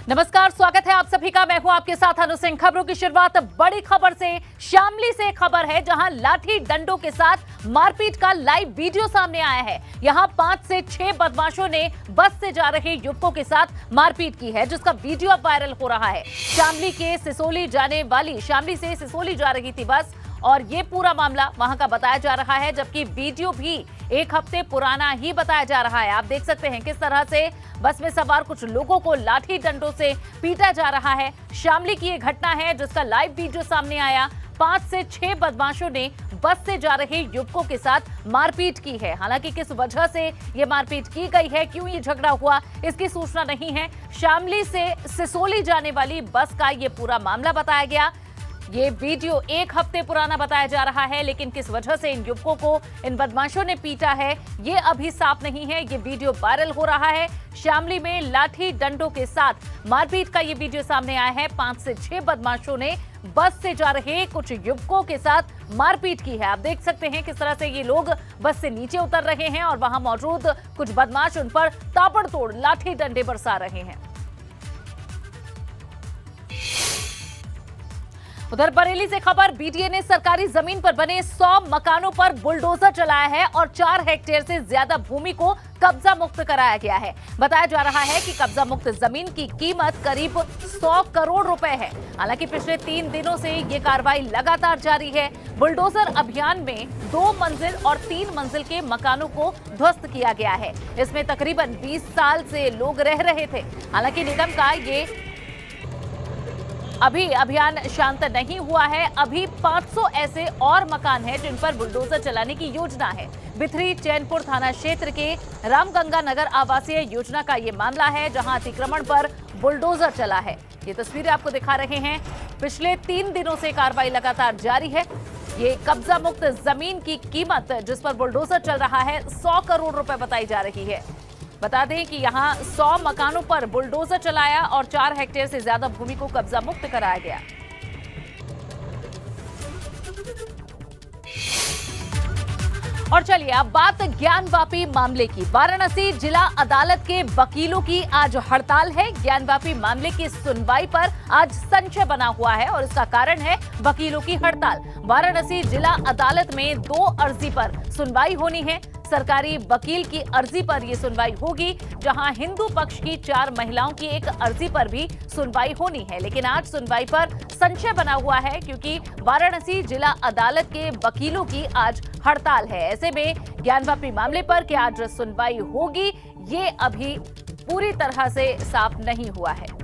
नमस्कार, स्वागत है आप सभी का। मैं हूं आपके साथ अनु सिंह। खबरों की शुरुआत बड़ी खबर से। शामली से खबर है जहां लाठी डंडों के साथ मारपीट का लाइव वीडियो सामने आया है। यहां 5 से 6 बदमाशों ने बस से जा रहे युवकों के साथ मारपीट की है, जिसका वीडियो अब वायरल हो रहा है। शामली से सिसोली जा रही थी बस और ये पूरा मामला वहां का बताया जा रहा है, जबकि वीडियो भी 1 हफ्ते पुराना ही बताया जा रहा है। आप देख सकते हैं किस तरह से बस में सवार कुछ लोगों को लाठी डंडों से पीटा जा रहा है। शामली की ये घटना है जिसका लाइव वीडियो सामने आया। 5 से 6 बदमाशों ने बस से जा रहे युवकों के साथ मारपीट की है। हालांकि किस वजह से ये मारपीट की गई है, क्यों ये झगड़ा हुआ, इसकी सूचना नहीं है। शामली से सिसोली जाने वाली बस का ये पूरा मामला बताया गया। ये वीडियो 1 हफ्ते पुराना बताया जा रहा है, लेकिन किस वजह से इन युवकों को इन बदमाशों ने पीटा है ये अभी साफ नहीं है। ये वीडियो वायरल हो रहा है। शामली में लाठी डंडों के साथ मारपीट का ये वीडियो सामने आया है। 5 से 6 बदमाशों ने बस से जा रहे कुछ युवकों के साथ मारपीट की है। आप देख सकते हैं किस तरह से ये लोग बस से नीचे उतर रहे हैं और वहां मौजूद कुछ बदमाश उन पर ताबड़तोड़ लाठी डंडे बरसा रहे हैं। उधर बरेली से खबर, बीडीए ने सरकारी जमीन पर बने 100 मकानों पर बुलडोजर चलाया है और 4 हेक्टेयर से ज्यादा भूमि को कब्जा मुक्त कराया गया है। बताया जा रहा है कि कब्जा मुक्त जमीन की कीमत करीब 100 करोड़ रुपए है। हालांकि पिछले 3 दिनों से ये कार्रवाई लगातार जारी है। बुलडोजर अभियान में 2 मंजिल और 3 मंजिल के मकानों को ध्वस्त किया गया है। इसमें तकरीबन 20 साल से लोग रह रहे थे। हालांकि निगम का ये अभी अभियान शांत नहीं हुआ है। अभी 500 ऐसे और मकान हैं जिन पर बुलडोजर चलाने की योजना है। बिथरी चैनपुर थाना क्षेत्र के रामगंगा नगर आवासीय योजना का ये मामला है, जहां अतिक्रमण पर बुलडोजर चला है। ये तस्वीरें आपको दिखा रहे हैं। पिछले 3 दिनों से कार्रवाई लगातार जारी है। ये कब्जा मुक्त जमीन की कीमत जिस पर बुलडोजर चल रहा है 100 करोड़ रुपए बताई जा रही है। बता दें कि यहां 100 मकानों पर बुलडोजर चलाया और 4 हेक्टेयर से ज्यादा भूमि को कब्जा मुक्त कराया गया। और चलिए अब बात ज्ञानवापी मामले की। वाराणसी जिला अदालत के वकीलों की आज हड़ताल है। ज्ञानवापी मामले की सुनवाई पर आज संशय बना हुआ है और इसका कारण है वकीलों की हड़ताल। वाराणसी जिला अदालत में 2 अर्जी पर सुनवाई होनी है। सरकारी वकील की अर्जी पर यह सुनवाई होगी, जहां हिंदू पक्ष की 4 महिलाओं की एक अर्जी पर भी सुनवाई होनी है। लेकिन आज सुनवाई पर संशय बना हुआ है क्योंकि वाराणसी जिला अदालत के वकीलों की आज हड़ताल है। ऐसे में ज्ञानवापी मामले पर क्या आज सुनवाई होगी, ये अभी पूरी तरह से साफ नहीं हुआ है।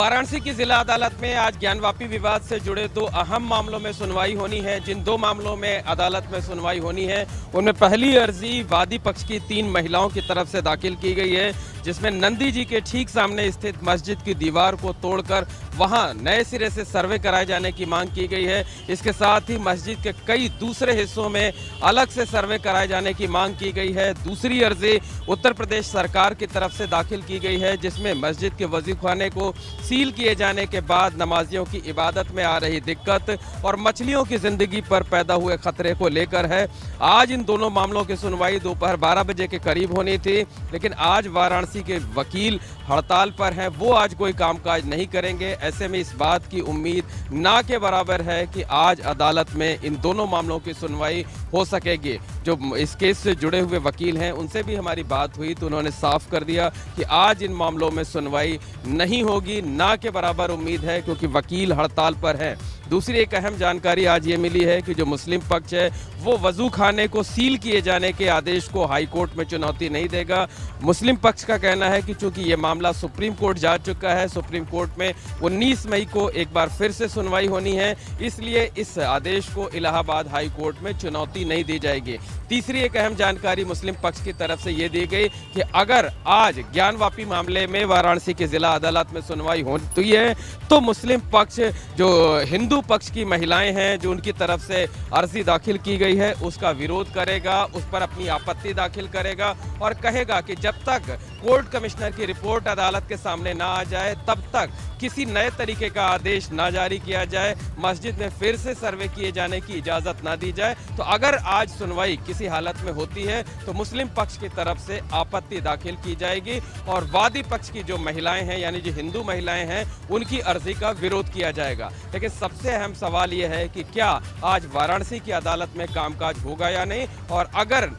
वाराणसी की जिला अदालत में आज ज्ञानवापी विवाद से जुड़े 2 अहम मामलों में सुनवाई होनी है। जिन 2 मामलों में अदालत में सुनवाई होनी है उनमें पहली अर्जी वादी पक्ष की 3 महिलाओं की तरफ से दाखिल की गई है, जिसमें नंदी जी के ठीक सामने स्थित मस्जिद की दीवार को तोड़कर वहां नए सिरे से सर्वे कराए जाने की मांग की गई है। इसके साथ ही मस्जिद के कई दूसरे हिस्सों में अलग से सर्वे कराए जाने की मांग की गई है। दूसरी अर्जी उत्तर प्रदेश सरकार की तरफ से दाखिल की गई है, जिसमें मस्जिद के वजीफाने को सील किए जाने के बाद नमाजियों की इबादत में आ रही दिक्कत और मछलियों की जिंदगी पर पैदा हुए खतरे को लेकर है। आज इन दोनों मामलों की सुनवाई दोपहर 12 बजे के करीब होनी थी, लेकिन आज वाराणसी के वकील हड़ताल पर हैं। वो आज कोई कामकाज नहीं करेंगे। ऐसे में इस बात की उम्मीद ना के बराबर है कि आज अदालत में इन दोनों मामलों की सुनवाई हो सकेगी। जो इस केस से जुड़े हुए वकील हैं उनसे भी हमारी बात हुई तो उन्होंने साफ कर दिया कि आज इन मामलों में सुनवाई नहीं होगी। ना के बराबर उम्मीद है क्योंकि वकील हड़ताल पर हैं। दूसरी एक अहम जानकारी आज ये मिली है कि जो मुस्लिम पक्ष है वो वजू खाने को सील किए जाने के आदेश को हाई कोर्ट में चुनौती नहीं देगा। मुस्लिम पक्ष का कहना है कि चूंकि ये मामला सुप्रीम कोर्ट जा चुका है, सुप्रीम कोर्ट में 19 मई को एक बार फिर से सुनवाई होनी है, इसलिए इस आदेश को इलाहाबाद हाई कोर्ट में चुनौती नहीं दी जाएगी। तीसरी एक अहम जानकारी मुस्लिम पक्ष की तरफ से ये दी गई कि अगर आज ज्ञानवापी मामले में वाराणसी की जिला अदालत में सुनवाई होती है तो मुस्लिम पक्ष जो हिंदू पक्ष की महिलाएं हैं जो उनकी तरफ से अर्जी दाखिल की गई है उसका विरोध करेगा, उस पर अपनी आपत्ति दाखिल करेगा और कहेगा कि जब तक कोर्ट कमिश्नर की रिपोर्ट अदालत के सामने ना आ जाए तब तक किसी नए तरीके का आदेश ना जारी किया जाए, मस्जिद में फिर से सर्वे किए जाने की इजाजत ना दी जाए। तो अगर आज सुनवाई किसी हालत में होती है तो मुस्लिम पक्ष की तरफ से आपत्ति दाखिल की जाएगी और वादी पक्ष की जो महिलाएं हैं यानी जो हिंदू महिलाएं हैं उनकी अर्जी का विरोध किया जाएगा। लेकिन सबसे अहम सवाल यह है कि क्या आज वाराणसी की अदालत में कामकाज होगा या नहीं, और अगर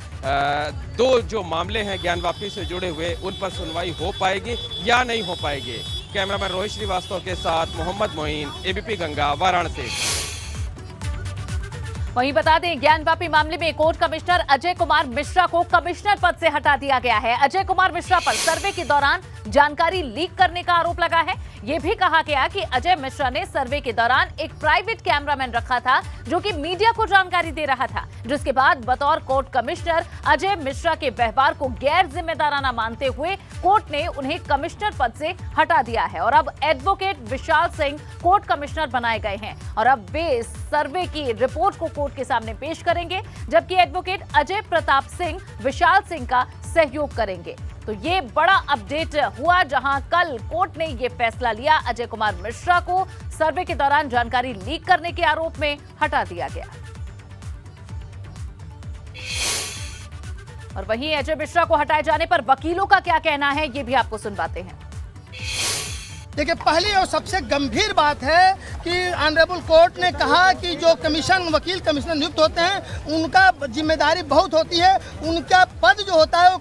दो जो मामले हैं ज्ञानवापी से जुड़े हुए उन पर सुनवाई हो पाएगी या नहीं हो पाएगी। कैमरामैन रोहित श्रीवास्तव के साथ मोहम्मद मोइन, एबीपी गंगा, वाराणसी। वहीं बता दें, ज्ञानवापी मामले में कोर्ट कमिश्नर अजय कुमार मिश्रा को कमिश्नर पद से हटा दिया गया है। अजय कुमार मिश्रा पर सर्वे के दौरान जानकारी लीक करने का आरोप लगा है। यह भी कहा गया कि अजय मिश्रा ने सर्वे के दौरान एक प्राइवेट कैमरामैन रखा था जो कि मीडिया को जानकारी दे रहा था, जिसके बाद बतौर कोर्ट कमिश्नर अजय मिश्रा के व्यवहार को गैर जिम्मेदाराना मानते हुए कोर्ट ने उन्हें कमिश्नर पद से हटा दिया है और अब advocate Vishal Singh court commissioner बनाए गए हैं और अब वे सर्वे की रिपोर्ट को कोर्ट के सामने पेश करेंगे, जबकि एडवोकेट अजय प्रताप सिंह विशाल सिंह का सहयोग करेंगे। तो ये बड़ा अपडेट हुआ, जहां कल कोर्ट ने ये फैसला लिया, अजय कुमार मिश्रा को सर्वे के दौरान जानकारी लीक करने के आरोप में हटा दिया गया। और वहीं अजय मिश्रा को हटाए जाने पर वकीलों का क्या कहना है, ये भी आपको सुनवाते हैं। देखिए, पहली और सबसे गंभीर बात है कि ऑनरेबल कोर्ट ने कहा कि जो वकील कमिश्नर नियुक्त होते हैं उनका जिम्मेदारी बहुत होती है, उनका पद जो होता है वो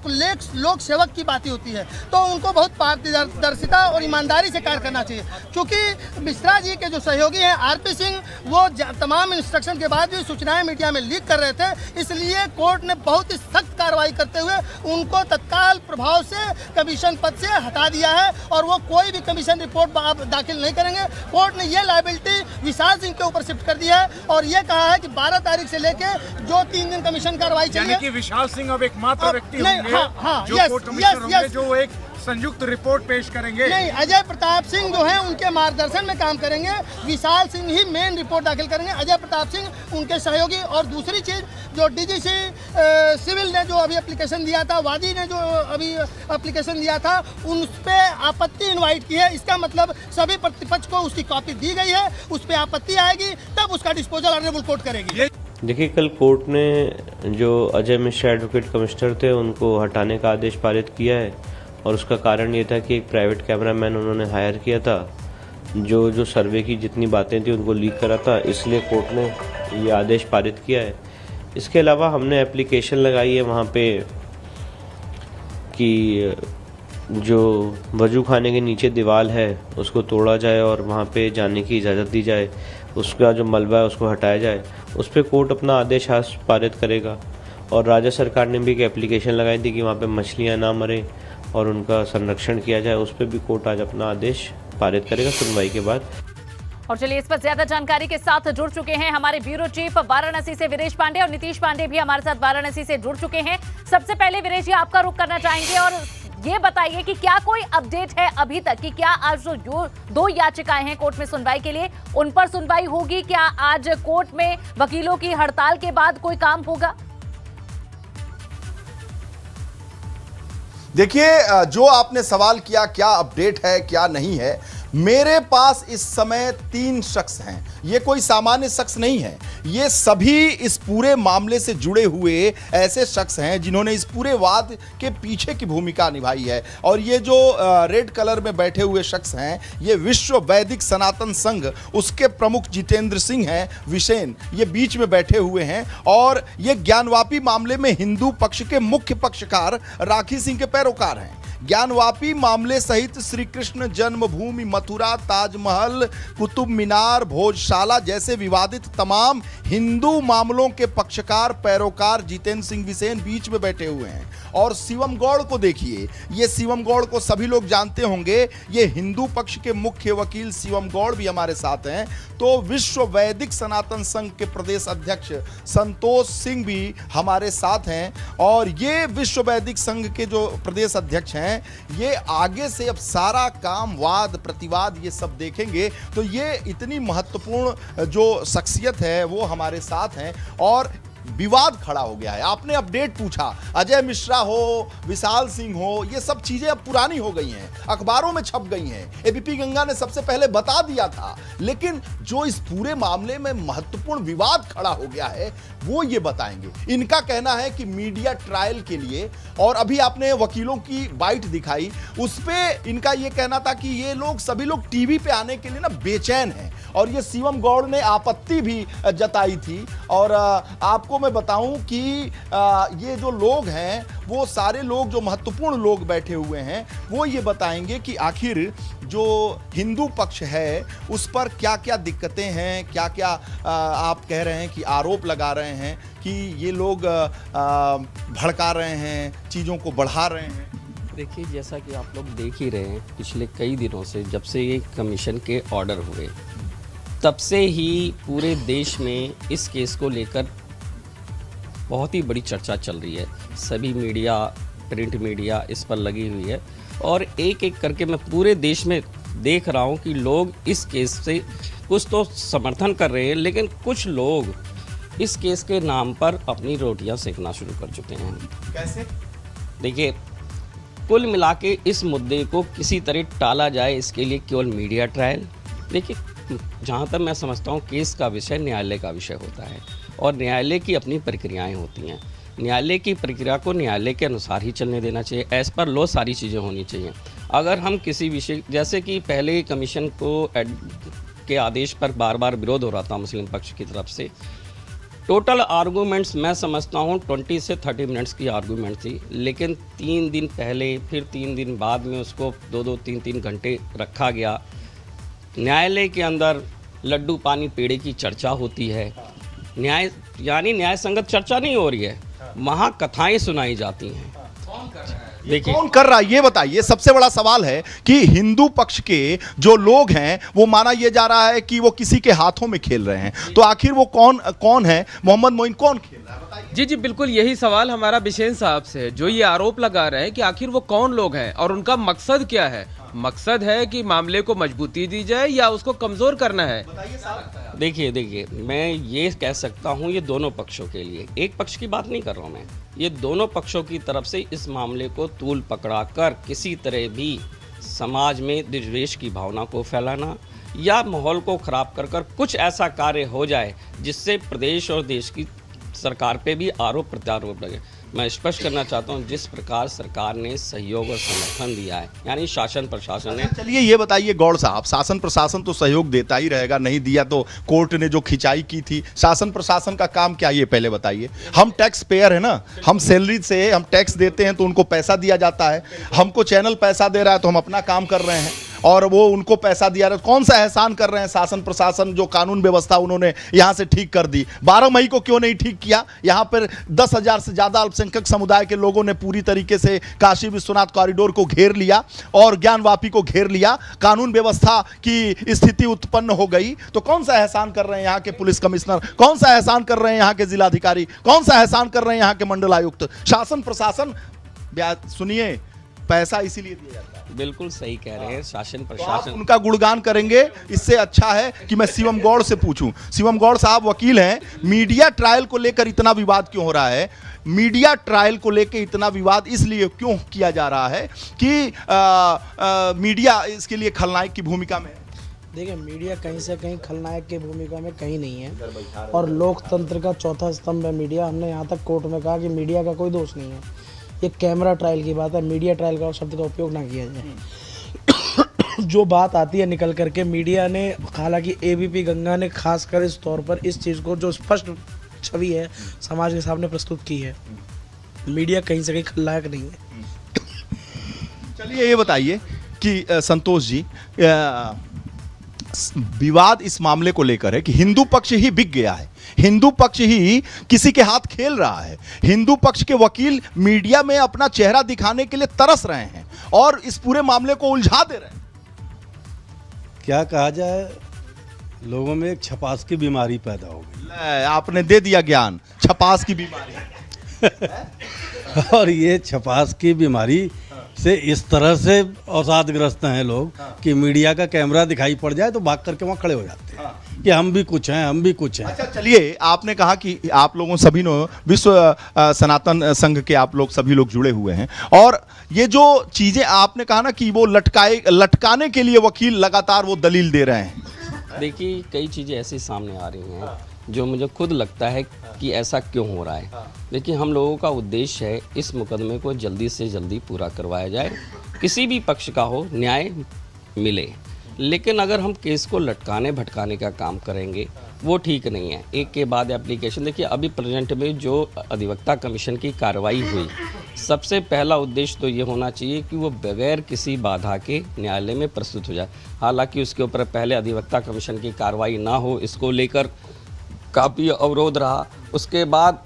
लोक सेवक की बात होती है, तो उनको बहुत पारदर्शिता और ईमानदारी से कार्य करना चाहिए। क्योंकि मिश्रा जी के जो सहयोगी हैं आरपी सिंह, वो तमाम इंस्ट्रक्शन के बाद भी सूचनाएं मीडिया में लीक कर रहे थे, इसलिए कोर्ट ने बहुत ही सख्त कार्रवाई करते हुए उनको तत्काल प्रभाव से कमीशन पद से हटा दिया है और वो कोई भी कमीशन रिपोर्ट दाखिल नहीं करेंगे। कोर्ट ने ये लायबिलिटी विशाल सिंह के ऊपर शिफ्ट कर दिया है और ये कहा है कि 12 तारीख से लेके जो 3 दिन कमीशन कार्रवाई चाहिए, यानी कि विशाल सिंह अब एकमात्र व्यक्ति होंगे जो कोर्ट कमिश्नर होंगे जो एक संयुक्त रिपोर्ट पेश करेंगे। नहीं, अजय प्रताप सिंह जो हैं उनके मार्गदर्शन में काम करेंगे, विशाल सिंह ही मेन रिपोर्ट दाखिल करेंगे, अजय प्रताप सिंह उनके सहयोगी। और दूसरी चीज, जो डीजीसी सिविल ने जो अभी एप्लीकेशन दिया था, वादी ने जो अभी एप्लीकेशन दिया था, उन पे आपत्ति इनवाइट की है। इसका मतलब सभी प्रतिपक्ष को उसकी कॉपी दी गई है, उस पर आपत्ति आएगी तब उसका डिस्पोजल ऑनरेबल कोर्ट करेगी। देखिए, कल कोर्ट ने जो अजय मिश्रा एडवोकेट कमिश्नर थे उनको हटाने का आदेश पारित किया है और उसका कारण ये था कि एक प्राइवेट कैमरामैन उन्होंने हायर किया था जो सर्वे की जितनी बातें थी उनको लीक करा था, इसलिए कोर्ट ने ये आदेश पारित किया है। इसके अलावा हमने एप्लीकेशन लगाई है वहाँ पे कि जो वजू खाने के नीचे दीवार है उसको तोड़ा जाए और वहाँ पे जाने की इजाज़त दी जाए, उसका जो मलबा है उसको हटाया जाए। उस पर कोर्ट अपना आदेश आज पारित करेगा। और राज्य सरकार ने भी एक एप्लीकेशन लगाई थी कि वहाँ पे मछलियाँ ना मरे और उनका संरक्षण किया जाए, उस पर भी कोर्ट आज अपना आदेश पारित करेगा सुनवाई के बाद। और चलिए, इस पर ज्यादा जानकारी के साथ जुड़ चुके हैं हमारे ब्यूरो चीफ वाराणसी से वीरेश पांडे, और नीतीश पांडे भी हमारे साथ वाराणसी से जुड़ चुके हैं। सबसे पहले वीरेश जी, आपका रुख करना चाहेंगे और ये बताइए कि क्या कोई अपडेट है अभी तक कि क्या आज जो 2 याचिकाएं हैं कोर्ट में सुनवाई के लिए, उन पर सुनवाई होगी? क्या आज कोर्ट में वकीलों की हड़ताल के बाद कोई काम होगा? देखिए, जो आपने सवाल किया क्या अपडेट है क्या नहीं है, मेरे पास इस समय 3 शख्स हैं। ये कोई सामान्य शख्स नहीं है, ये सभी इस पूरे मामले से जुड़े हुए ऐसे शख्स हैं जिन्होंने इस पूरे वाद के पीछे की भूमिका निभाई है। और ये जो रेड कलर में बैठे हुए शख्स हैं, ये विश्व वैदिक सनातन संघ, उसके प्रमुख जितेंद्र सिंह हैं, विसेन, ये बीच में बैठे हुए हैं। और ये ज्ञानवापी मामले में हिंदू पक्ष के मुख्य पक्षकार राखी सिंह के पैरोकार हैं। ज्ञानवापी मामले सहित श्री कृष्ण जन्मभूमि, मथुरा, ताजमहल, कुतुब मीनार, भोजशाला जैसे विवादित तमाम हिंदू मामलों के पक्षकार पैरोकार जितेंद्र सिंह विसेन बीच में बैठे हुए हैं। और शिवम गौड़ को देखिए, ये शिवम गौड़ को सभी लोग जानते होंगे, ये हिंदू पक्ष के मुख्य वकील शिवम गौड़ भी हमारे साथ हैं। तो विश्व वैदिक सनातन संघ के प्रदेश अध्यक्ष संतोष सिंह भी हमारे साथ हैं। और ये विश्व वैदिक संघ के जो प्रदेश अध्यक्ष हैं, ये आगे से अब सारा काम, वाद प्रतिवाद, ये सब देखेंगे। तो ये इतनी महत्वपूर्ण जो शख्सियत है वो हमारे साथ हैं। और विवाद खड़ा हो गया है। आपने अपडेट पूछा, अजय मिश्रा हो, विशाल सिंह हो, ये सब चीजें अब पुरानी हो गई हैं, अखबारों में छप गई हैं। एबीपी गंगा ने सबसे पहले बता दिया था, लेकिन जो इस पूरे मामले में महत्वपूर्ण विवाद खड़ा हो गया है वो ये बताएंगे। इनका कहना है कि मीडिया ट्रायल के लिए, और अभी आपने वकीलों की बाइट दिखाई, उस पे इनका ये कहना था कि ये लोग सभी लोग टीवी पे आने के लिए ना बेचैन हैं, और ये शिवम गौड़ ने आपत्ति भी जताई थी। और आपको मैं बताऊं कि ये जो लोग हैं वो सारे लोग, जो महत्वपूर्ण लोग बैठे हुए हैं, वो ये बताएंगे कि आखिर जो हिंदू पक्ष है उस पर क्या क्या दिक्कतें हैं, क्या क्या आप कह रहे हैं कि आरोप लगा रहे हैं कि ये लोग भड़का रहे हैं, चीज़ों को बढ़ा रहे हैं। देखिए, जैसा कि आप लोग देख ही रहे हैं, पिछले कई दिनों से जब से ये कमीशन के ऑर्डर हुए तब से ही पूरे देश में इस केस को लेकर बहुत ही बड़ी चर्चा चल रही है। सभी मीडिया, प्रिंट मीडिया इस पर लगी हुई है, और एक एक करके मैं पूरे देश में देख रहा हूं कि लोग इस केस से कुछ तो समर्थन कर रहे हैं, लेकिन कुछ लोग इस केस के नाम पर अपनी रोटियां सेकना शुरू कर चुके हैं। कैसे? देखिए, कुल मिला के इस मुद्दे को किसी तरह टाला जाए, इसके लिए केवल मीडिया ट्रायल। देखिए, जहाँ तक मैं समझता हूँ केस का विषय न्यायालय का विषय होता है, और न्यायालय की अपनी प्रक्रियाएं होती हैं। न्यायालय की प्रक्रिया को न्यायालय के अनुसार ही चलने देना चाहिए, एज पर लॉ सारी चीज़ें होनी चाहिए। अगर हम किसी विषय, जैसे कि पहले कमीशन को के आदेश पर बार बार विरोध हो रहा था मुस्लिम पक्ष की तरफ से, टोटल आर्गूमेंट्स मैं समझता हूँ 20 से 30 मिनट्स की आर्गूमेंट थी, लेकिन 3 दिन पहले फिर 3 दिन बाद में उसको 2-2, 3-3 घंटे रखा गया। न्यायालय के अंदर लड्डू पानी पेड़े की चर्चा होती है, न्याय संगत चर्चा नहीं हो रही है, वहाँ कथाएं सुनाई जाती हैं। देखिए, कौन कर रहा है ये बताइए। सबसे बड़ा सवाल है कि हिंदू पक्ष के जो लोग हैं वो माना यह जा रहा है कि वो किसी के हाथों में खेल रहे हैं, तो आखिर वो कौन है? मोहम्मद मोइन कौन खेल रहा है, बताइए। जी जी, बिल्कुल यही सवाल हमारा बिशेन साहब से है, जो ये आरोप लगा रहे हैं कि आखिर वो कौन लोग हैं और उनका मकसद क्या है। मकसद है कि मामले को मजबूती दी जाए या उसको कमजोर करना है? देखिए, मैं ये कह सकता हूँ, ये दोनों पक्षों के लिए, एक पक्ष की बात नहीं कर रहा हूँ मैं, ये दोनों पक्षों की तरफ से इस मामले को तूल पकड़ा कर किसी तरह भी समाज में द्वेष की भावना को फैलाना या माहौल को खराब कर कुछ ऐसा कार्य हो जाए जिससे प्रदेश और देश की सरकार पे भी आरोप प्रत्यारोप लगे। मैं स्पष्ट करना चाहता हूं, जिस प्रकार सरकार ने सहयोग और समर्थन दिया है, यानी शासन प्रशासन ने। चलिए ये बताइए गौड़ साहब, शासन प्रशासन तो सहयोग देता ही रहेगा, नहीं दिया तो कोर्ट ने जो खिंचाई की थी, शासन प्रशासन का काम क्या, ये पहले बताइए। हम टैक्स पेयर है ना, हम सैलरी से हम टैक्स देते हैं तो उनको पैसा दिया जाता है, हमको चैनल पैसा दे रहा है तो हम अपना काम कर रहे हैं, और वो उनको पैसा दिया रहा है। कौन सा एहसान कर रहे हैं शासन प्रशासन? जो कानून व्यवस्था उन्होंने यहाँ से ठीक कर दी, 12 मई को क्यों नहीं ठीक किया? यहाँ पर 10,000 से ज़्यादा अल्पसंख्यक समुदाय के लोगों ने पूरी तरीके से काशी विश्वनाथ कॉरिडोर को घेर लिया और ज्ञानवापी को घेर लिया, कानून व्यवस्था की स्थिति उत्पन्न हो गई। तो कौन सा एहसान कर रहे हैं यहाँ के पुलिस कमिश्नर? कौन सा एहसान कर रहे हैं यहाँ के जिलाधिकारी? कौन सा एहसान कर रहे हैं यहाँ के मंडलायुक्त? शासन प्रशासन, सुनिए, पैसा इसीलिए दिया जाता है। बिल्कुल सही कह रहे हैं, शासन तो प्रशासन। आप उनका गुणगान करेंगे, इससे अच्छा है कि मैं शिवम गौड़ से पूछूं। शिवम गौड़ साहब वकील हैं, मीडिया ट्रायल को लेकर इतना विवाद क्यों हो रहा है? मीडिया ट्रायल को लेकर इतना विवाद इसलिए क्यों किया जा रहा है कि मीडिया इसके लिए खलनायक की भूमिका में है? देखिए, मीडिया कहीं से कहीं खलनायक की भूमिका में कहीं नहीं है, और लोकतंत्र का चौथा स्तंभ है मीडिया। हमने यहाँ तक कोर्ट में कहा कि मीडिया का कोई दोष नहीं है, ये कैमरा ट्रायल की बात है, मीडिया ट्रायल का शब्द का उपयोग ना किया जाए। जो बात आती है निकल करके, मीडिया ने, हालांकि एबीपी गंगा ने खासकर इस तौर पर इस चीज़ को, जो स्पष्ट छवि है, समाज के सामने प्रस्तुत की है। मीडिया कहीं से कहीं खलनायक नहीं है। चलिए ये बताइए कि संतोष जी, विवाद इस मामले को लेकर है कि हिंदू पक्ष ही बिक गया है, हिंदू पक्ष ही किसी के हाथ खेल रहा है, हिंदू पक्ष के वकील मीडिया में अपना चेहरा दिखाने के लिए तरस रहे हैं और इस पूरे मामले को उलझा दे रहे हैं। क्या कहा जाए, लोगों में एक छपास की बीमारी पैदा हो गई। आपने दे दिया ज्ञान, छपास की बीमारी। और ये छपास की बीमारी से इस तरह से अवसादग्रस्त हैं लोग कि मीडिया का कैमरा दिखाई पड़ जाए तो भाग करके वहाँ खड़े हो जाते हैं कि हम भी कुछ हैं, हम भी कुछ हैं। अच्छा चलिए, आपने कहा कि आप लोगों सभी ने विश्व सनातन संघ के आप लोग सभी लोग जुड़े हुए हैं, और ये जो चीजें आपने कहा ना कि वो लटकाने के लिए वकील लगातार वो दलील दे रहे हैं। देखिए, कई चीज़ें ऐसी सामने आ रही हैं जो मुझे खुद लगता है कि ऐसा क्यों हो रहा है। देखिए, हम लोगों का उद्देश्य है इस मुकदमे को जल्दी से जल्दी पूरा करवाया जाए, किसी भी पक्ष का हो न्याय मिले। लेकिन अगर हम केस को लटकाने भटकाने का काम करेंगे वो ठीक नहीं है। एक के बाद एप्लीकेशन, देखिए अभी प्रेजेंट में जो अधिवक्ता कमीशन की कार्रवाई हुई, सबसे पहला उद्देश्य तो ये होना चाहिए कि वो बगैर किसी बाधा के न्यायालय में प्रस्तुत हो जाए। हालांकि उसके ऊपर पहले अधिवक्ता कमीशन की कार्रवाई ना हो, इसको लेकर काफ़ी अवरोध रहा। उसके बाद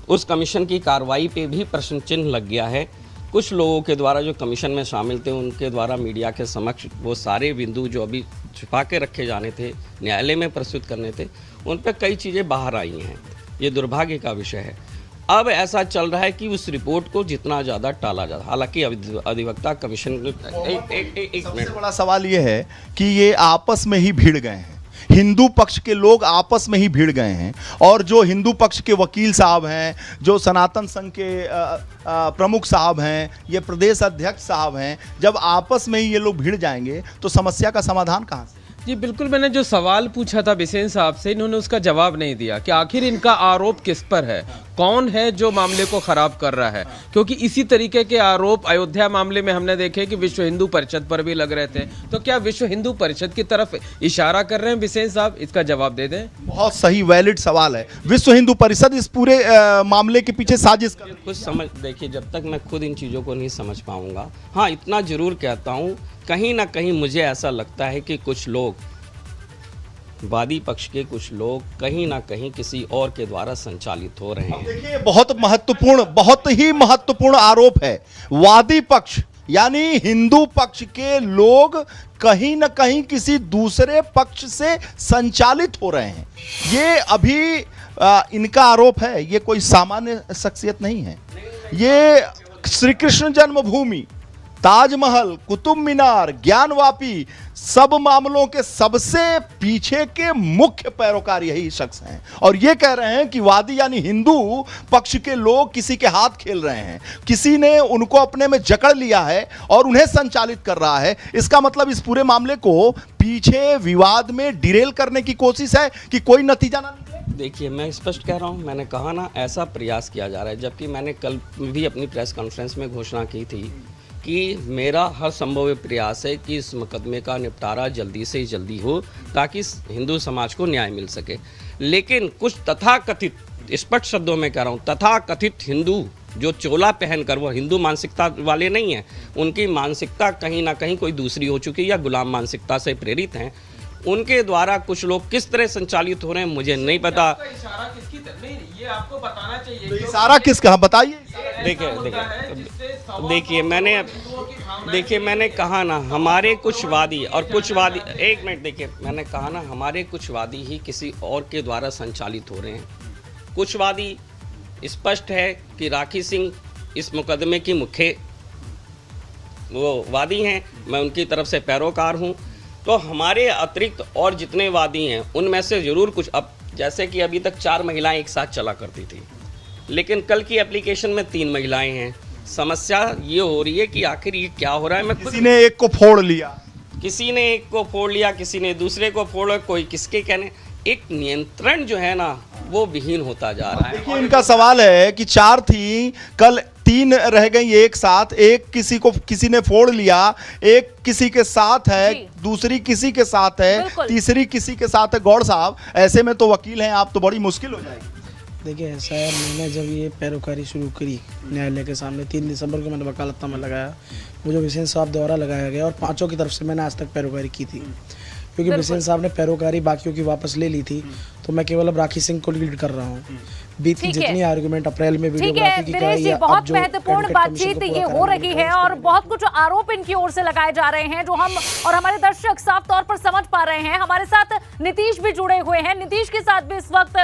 उस कमीशन की कार्रवाई पे भी प्रश्न चिन्ह लग गया है। कुछ लोगों के द्वारा जो कमीशन में शामिल थे, उनके द्वारा मीडिया के समक्ष वो सारे बिंदु जो अभी छुपा के रखे जाने थे, न्यायालय में प्रस्तुत करने थे, उन पर कई चीज़ें बाहर आई हैं। ये दुर्भाग्य का विषय है। अब ऐसा चल रहा है कि उस रिपोर्ट को जितना ज़्यादा टाला जाता, हालांकि अधिवक्ता कमीशन एक सबसे बड़ा सवाल ये है कि ये आपस में ही भिड़ गए हैं, हिंदू पक्ष के लोग आपस में ही भिड़ गए हैं, और जो हिंदू पक्ष के वकील साहब हैं, जो सनातन संघ के प्रमुख साहब हैं, ये प्रदेश अध्यक्ष साहब हैं, जब आपस में ही ये लोग भिड़ जाएंगे तो समस्या का समाधान कहाँ से? जी बिल्कुल, मैंने जो सवाल पूछा था बिसेन साहब से, इन्होंने उसका जवाब नहीं दिया कि आखिर इनका आरोप किस पर है, कौन है जो मामले को खराब कर रहा है। क्योंकि इसी तरीके के आरोप अयोध्या मामले में हमने देखे कि विश्व हिंदू परिषद पर भी लग रहे थे। तो क्या विश्व हिंदू परिषद की तरफ इशारा कर रहे हैं बिसेन साहब? इसका जवाब दे दें। बहुत सही वैलिड सवाल है। विश्व हिंदू परिषद इस पूरे मामले के पीछे साजिश कर, कुछ समझ, देखिए जब तक मैं खुद इन चीज़ों को नहीं समझ पाऊंगा, हाँ इतना जरूर कहता हूँ, कहीं ना कहीं मुझे ऐसा लगता है कि कुछ लोग, वादी पक्ष के कुछ लोग कहीं ना कहीं किसी और के द्वारा संचालित हो रहे हैं। देखिए बहुत ही महत्वपूर्ण आरोप है। वादी पक्ष यानी हिंदू पक्ष के लोग कहीं ना कहीं किसी दूसरे पक्ष से संचालित हो रहे हैं। ये अभी इनका आरोप है, ये कोई सामान्य शख्सियत नहीं है। ये श्री कृष्ण जन्मभूमि, ताजमहल, कुतुब मीनार, ज्ञानवापी, सब मामलों के सबसे पीछे के मुख्य पैरोकार यही शख्स हैं, और ये कह रहे हैं कि वादी यानी हिंदू पक्ष के लोग किसी के हाथ खेल रहे हैं, किसी ने उनको अपने में जकड़ लिया है और उन्हें संचालित कर रहा है। इसका मतलब इस पूरे मामले को पीछे विवाद में डिरेल करने की कोशिश है कि कोई नतीजा ना निकले। देखिए, मैं स्पष्ट कह रहा हूँ, मैंने कहा ना ऐसा प्रयास किया जा रहा है, जबकि मैंने कल भी अपनी प्रेस कॉन्फ्रेंस में घोषणा की थी कि मेरा हर संभव प्रयास है कि इस मुकदमे का निपटारा जल्दी से जल्दी हो, ताकि हिंदू समाज को न्याय मिल सके। लेकिन कुछ तथाकथित, स्पष्ट शब्दों में कह रहा हूँ, तथाकथित हिंदू जो चोला पहनकर, वो हिंदू मानसिकता वाले नहीं हैं, उनकी मानसिकता कहीं ना कहीं कोई दूसरी हो चुकी है या गुलाम मानसिकता से प्रेरित हैं। उनके द्वारा कुछ लोग किस तरह संचालित हो रहे हैं मुझे नहीं पता। इशारा किसकी तरफ? नहीं, ये आपको बताना चाहिए। तो इशारा किसका, बताइए। देखिए मैंने कहा ना, हमारे कुछ वादी और कुछ वादी, एक मिनट, देखिए मैंने कहा ना, हमारे कुछ वादी ही किसी और के द्वारा संचालित हो रहे हैं। कुछ वादी स्पष्ट है कि राखी सिंह इस मुकदमे की मुख्य वो वादी हैं, मैं उनकी तरफ से पैरोकार हूं। तो हमारे अतिरिक्त और जितने वादी हैं उनमें से ज़रूर कुछ, अब जैसे कि अभी तक 4 महिलाएं एक साथ चला करती थी, लेकिन कल की एप्लीकेशन में 3 महिलाएं हैं। समस्या ये हो रही है कि आखिर ये क्या हो रहा है। किसी ने एक को फोड़ लिया, किसी ने एक को फोड़ लिया, किसी ने दूसरे को फोड़ा, कोई किसके कहने, एक नियंत्रण जो है ना वो विहीन होता जा रहा है। देखिए इनका सवाल है कि 4 थी, कल 3 रह गई एक साथ, एक किसी ने फोड़ लिया, एक किसी के साथ है, दूसरी किसी के साथ है, तीसरी किसी के साथ है। गौड़ साहब, ऐसे में तो वकील हैं आप, तो बड़ी मुश्किल हो जाएगी। देखिए ऐसा है, मैंने जब ये पैरोकारी शुरू करी न्यायालय के सामने 3 दिसंबर को मैंने वकालतनामा लगाया, मुझे बिसेन साहब द्वारा लगाया गया और 5 की तरफ से मैंने आज तक पैरोकारी की थी। क्योंकि बिसेन साहब ने पैरोकारी बाकियों की वापस ले ली थी, तो मैं केवल अब राखी सिंह को लीड कर रहा हूँ। बीती ठीक है। जितनी आर्गुमेंट अप्रैल में ठीक है वीडियोग्राफी की दिनेश कराई जी, है, अब बहुत जो महत्वपूर्ण कैबिनेट कमीशन बातचीत को पूरा ये हो कराने रही का है और बहुत कुछ आरोप इनकी ओर से लगाए जा रहे हैं जो हम और हमारे दर्शक साफ तौर पर समझ पा रहे हैं। हमारे साथ नीतीश भी जुड़े हुए हैं, नीतीश के साथ भी इस वक्त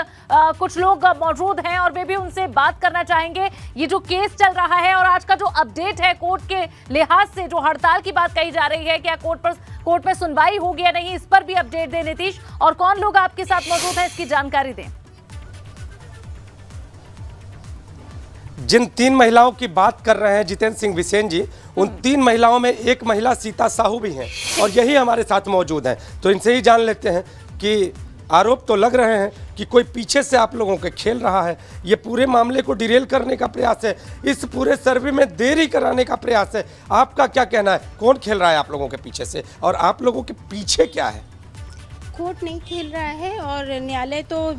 कुछ लोग मौजूद हैं और वे भी उनसे बात करना चाहेंगे। ये जो केस चल रहा है और आज का जो अपडेट है कोर्ट के लिहाज से, जो हड़ताल की बात कही जा रही है, क्या कोर्ट में सुनवाई होगी या नहीं, इस पर भी अपडेट दें नीतीश। और कौन लोग आपके साथ मौजूद हैं इसकी जानकारी दें। जिन 3 महिलाओं की बात कर रहे हैं जितेंद्र सिंह बिसेन जी, उन 3 महिलाओं में एक महिला सीता साहू भी हैं और यही हमारे साथ मौजूद हैं। तो इनसे ही जान लेते हैं कि आरोप तो लग रहे हैं कि कोई पीछे से आप लोगों के खेल रहा है, ये पूरे मामले को डिरेल करने का प्रयास है, इस पूरे सर्वे में देरी कराने का प्रयास है। आपका क्या कहना है, कौन खेल रहा है आप लोगों के पीछे से और आप लोगों के पीछे क्या है? कोर्ट नहीं खेल रहा है और न्यायालय तो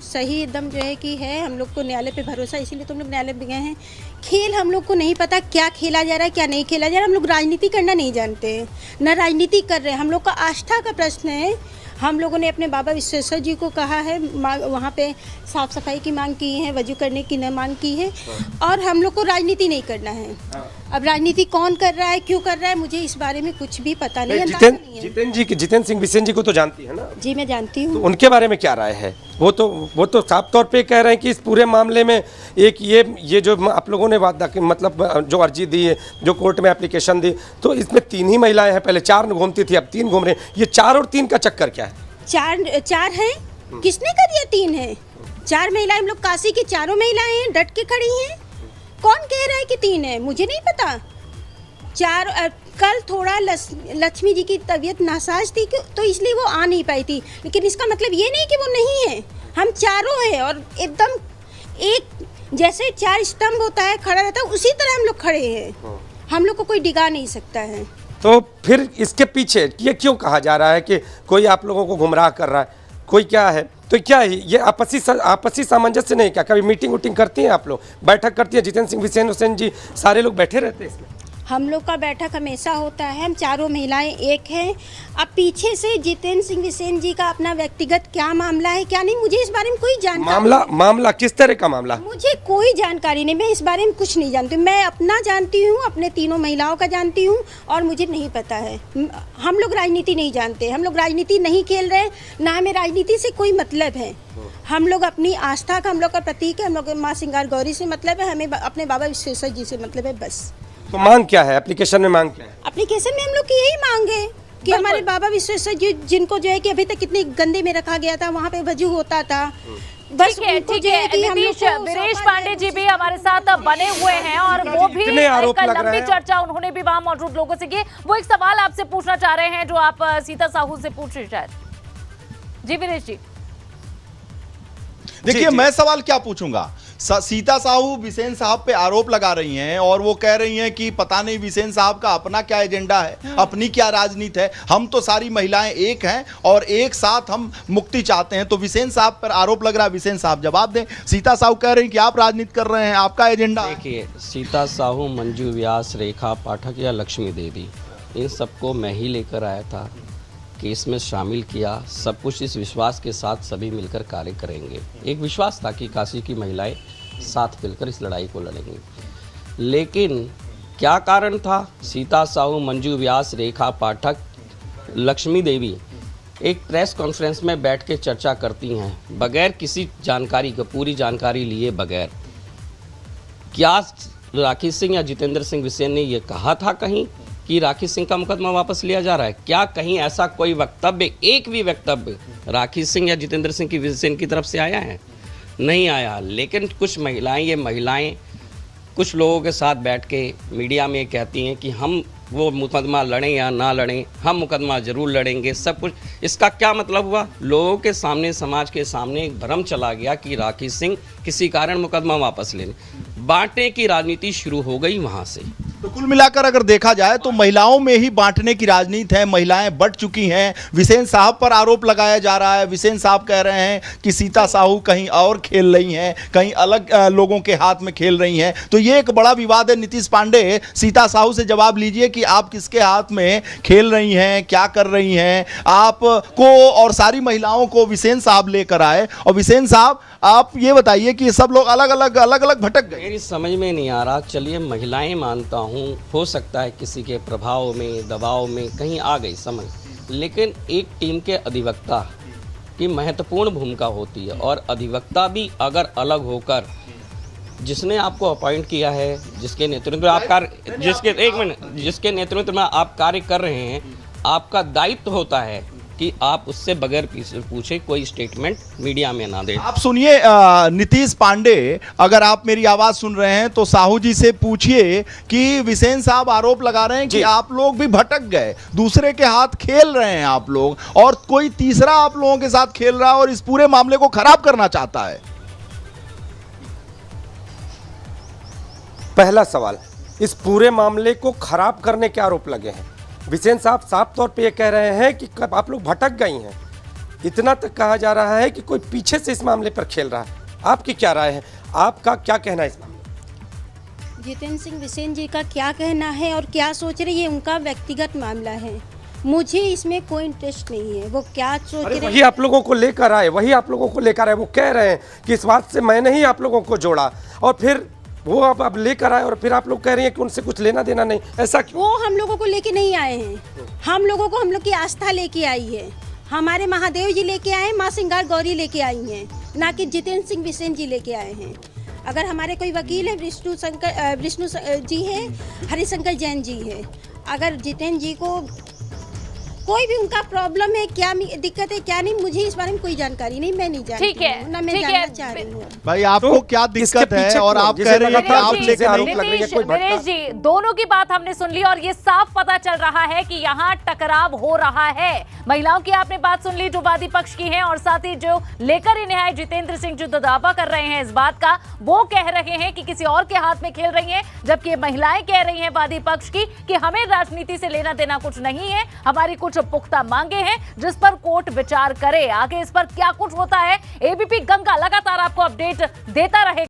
सही एकदम जो है कि है, हम लोग को न्यायालय पे भरोसा, इसीलिए तो हम लोग न्यायालय में गए हैं। खेल हम लोग को नहीं पता क्या खेला जा रहा है क्या नहीं खेला जा रहा है। हम लोग राजनीति करना नहीं जानते हैं, न राजनीति कर रहे हैं। हम लोग का आस्था का प्रश्न है। हम लोगों ने अपने बाबा विश्वेश्वर जी को कहा है, वहाँ पे साफ सफाई की मांग की है, वजू करने की न मांग की है और हम लोग को राजनीति नहीं करना है। अब राजनीति कौन कर रहा है, क्यों कर रहा है, मुझे इस बारे में कुछ भी पता नहीं है। जितेंद्र सिंह बिसेन जी को तो जानती है ना? जी मैं जानती हूँ। तो उनके बारे में क्या राय है? वो तो साफ तौर पे कह रहे हैं कि इस पूरे मामले में एक ये जो आप लोगों ने वादा मतलब जो अर्जी दी है, जो कोर्ट में एप्लीकेशन दी, तो इसमें 3 ही महिलाएं हैं। पहले 4 घूमती थी, अब 3 घूम रहे हैं। ये 4 और 3 का चक्कर क्या है? 4 हैं, किसने कर दिया? 3 है, 4 महिलाएं। हम लोग काशी की चारों महिलाएं हैं, डट के खड़ी हैं। कौन कह रहा है कि 3 है? मुझे नहीं पता। 4 कल थोड़ा लक्ष्मी जी की तबीयत नासाज थी तो इसलिए वो आ नहीं पाई थी, लेकिन इसका मतलब ये नहीं कि वो नहीं है। हम चारों हैं और एकदम एक जैसे 4 स्तंभ होता है, खड़ा रहता है, उसी तरह हम लोग खड़े हैं। हम लोग को कोई डिगा नहीं सकता है। तो फिर इसके पीछे ये क्यों कहा जा रहा है कि कोई आप लोगों को गुमराह कर रहा है, कोई क्या है? तो क्या है ये आपसी सामंजस्य नहीं? क्या कभी मीटिंग वूटिंग करती हैं आप लोग, बैठक करती है? जितेंद्र सिंह बिसेन जी सारे लोग बैठे रहते हैं इसमें? हम लोग का बैठक हमेशा होता है, हम चारों महिलाएं एक हैं। अब पीछे से जितेंद्र सिंह बिसेन जी का अपना व्यक्तिगत क्या मामला है क्या नहीं, मुझे इस बारे में कोई जानकारी मामला किस तरह का मामला? मुझे कोई जानकारी नहीं, मैं इस बारे में कुछ नहीं जानती। मैं अपना जानती हूँ, अपने तीनों महिलाओं का जानती हूँ और मुझे नहीं पता है। हम लोग राजनीति नहीं जानते, हम लोग राजनीति नहीं खेल रहे, ना हमें राजनीति से कोई मतलब है। हम लोग अपनी आस्था का, हम लोग का प्रतीक है, हम लोग माँ सिंगार गौरी से मतलब है, हमें अपने बाबा विश्वेश्वर जी से मतलब है, बस। तो मांग क्या है? एप्लीकेशन में मांग क्या है? एप्लीकेशन में हम लोग की यही मांग है कि हमारे बाबा विश्वेश्वर जी, जिनको जो है कि अभी तक कितने गंदे में रखा गया था, वहाँ पे वजू होता था, बस ठीक है। नीतीश, वीरेश पांडे जी भी हमारे साथ बने हुए हैं और वो भी एक लंबी चर्चा उन्होंने भी वहाँ मौजूद लोगों से की। वो एक सवाल आपसे पूछना चाह रहे हैं जो आप सीता साहू से पूछ रहे शायद। जी वीरेश जी। देखिए, मैं सवाल क्या पूछूंगा? सीता साहू बिसेन साहब पे आरोप लगा रही हैं और वो कह रही हैं कि पता नहीं बिसेन साहब का अपना क्या एजेंडा है, अपनी क्या राजनीति है। हम तो सारी महिलाएं एक हैं और एक साथ हम मुक्ति चाहते हैं। तो बिसेन साहब पर आरोप लग रहा है, बिसेन साहब जवाब दें। सीता साहू कह रही हैं कि आप राजनीति कर रहे हैं, आपका एजेंडा। देखिए, सीता साहू, मंजू व्यास, रेखा पाठक या लक्ष्मी देवी, इन सबको मैं ही लेकर आया था, केस में शामिल किया। सब कुछ इस विश्वास के साथ सभी मिलकर कार्य करेंगे। एक विश्वास था कि काशी की महिलाएं साथ मिलकर इस लड़ाई को लड़ेंगी। लेकिन क्या कारण था? सीता साहू, मंजू व्यास, रेखा पाठक, लक्ष्मी देवी एक प्रेस कॉन्फ्रेंस में बैठ के चर्चा करती हैं बगैर किसी जानकारी को, पूरी जानकारी लिए बगैर। क्या राखी सिंह या जितेंद्र सिंह बिसेन ने ये कहा था कहीं कि राखी सिंह का मुकदमा वापस लिया जा रहा है? क्या कहीं ऐसा कोई वक्तव्य, एक भी वक्तव्य राखी सिंह या जितेंद्र सिंह की बिसेन की तरफ से आया है? नहीं आया। लेकिन कुछ महिलाएं, ये महिलाएं कुछ लोगों के साथ बैठ के मीडिया में कहती हैं कि हम वो मुकदमा लड़ें या ना लड़ें, हम मुकदमा ज़रूर लड़ेंगे, सब कुछ। इसका क्या मतलब हुआ? लोगों के सामने, समाज के सामने एक भ्रम चला गया कि राखी सिंह किसी कारण मुकदमा वापस लेने, बांटने की राजनीति शुरू हो गई वहाँ से। तो कुल मिलाकर अगर देखा जाए तो महिलाओं में ही बांटने की राजनीति है, महिलाएं बट चुकी हैं। विसेन साहब पर आरोप लगाया जा रहा है, विसेन साहब कह रहे हैं कि सीता साहू कहीं और खेल रही हैं, कहीं अलग लोगों के हाथ में खेल रही हैं। तो ये एक बड़ा विवाद है। नीतीश पांडे, सीता साहू से जवाब लीजिए कि आप किसके हाथ में खेल रही हैं, क्या कर रही हैं। आपको और सारी महिलाओं को विसेन साहब लेकर आए, और विसेन साहब आप ये बताइए कि सब लोग अलग अलग भटक गए। मेरी समझ में नहीं आ रहा। चलिए महिलाएं मानता हूँ, हो सकता है किसी के प्रभाव में, दबाव में कहीं आ गई समझ, लेकिन एक टीम के अधिवक्ता की महत्वपूर्ण भूमिका होती है, और अधिवक्ता भी अगर अलग होकर जिसने आपको अपॉइंट किया है, जिसके नेतृत्व में आप कार्य जिसके नेतृत्व में आप कार्य कर रहे हैं, आपका दायित्व होता है कि आप उससे बगैर पूछे कोई स्टेटमेंट मीडिया में ना दें। आप सुनिए नीतीश पांडे, अगर आप मेरी आवाज सुन रहे हैं तो साहू जी से पूछिए कि विसेन साहब आरोप लगा रहे हैं कि आप लोग भी भटक गए, दूसरे के हाथ खेल रहे हैं आप लोग, और कोई तीसरा आप लोगों के साथ खेल रहा है और इस पूरे मामले को खराब करना चाहता है। पहला सवाल, इस पूरे मामले को खराब करने के आरोप लगे हैं। विसेन साहब साफ तौर पे ये कह रहे हैं कि आप लोग भटक गई हैं। इतना तक कहा जा रहा है कि कोई पीछे से इस मामले पर खेल रहा है। आपकी क्या राय है, आपका क्या कहना है इस मामले में? जितेंद्र सिंह बिसेन जी का क्या कहना है और क्या सोच रहे हैं, ये उनका व्यक्तिगत मामला है। मुझे इसमें कोई इंटरेस्ट नहीं है। वो क्या सोच रहे हैं, वही आप लोगों को लेकर आए, वो कह रहे हैं कि इस बात से मैंने ही आप लोगों को जोड़ा, और फिर वो अब लेकर आए, और फिर आप लोग कह रही हैं कि उनसे कुछ लेना देना नहीं। ऐसा क्यों? वो हम लोगों को लेके नहीं आए हैं। हम लोगों को हम लोग की आस्था लेके आई है। हमारे महादेव जी लेके आए, माँ सिंगार गौरी लेके आई हैं, ना कि जितेंद्र सिंह बिसेन जी लेके आए हैं। अगर हमारे कोई वकील है, विष्णु जी है, हरिशंकर जैन जी है। अगर जितेंद्र जी को कोई भी उनका प्रॉब्लम है, क्या दिक्कत है, क्या नहीं, मुझे इस बारे में कोई जानकारी नहीं, मैं नहीं जानती। ठीक है, ना मैं जानना चाह रही हूँ। भाई आपको क्या दिक्कत है, और आप कह रहे हैं कि आप लेकर आरोप लग रही है कोई भटका। नरेश जी, दोनों की बात हमने सुन ली और ये साफ पता चल रहा है कि यहाँ टकराव हो रहा है। महिलाओं की आपने बात सुन ली जो वादी पक्ष की हैं, और साथ ही जो लेकर इन्हें आए जितेंद्र सिंह जो दावा कर रहे हैं इस बात का, वो कह रहे हैं कि किसी और के हाथ में खेल रही हैं, जबकि महिलाएं कह रही हैं वादी पक्ष की कि हमें राजनीति से लेना देना कुछ नहीं है, हमारी कुछ पुख्ता मांगे हैं जिस पर कोर्ट विचार करे। आगे इस पर क्या कुछ होता है, एबीपी गंगा लगातार आपको अपडेट देता रहेगा।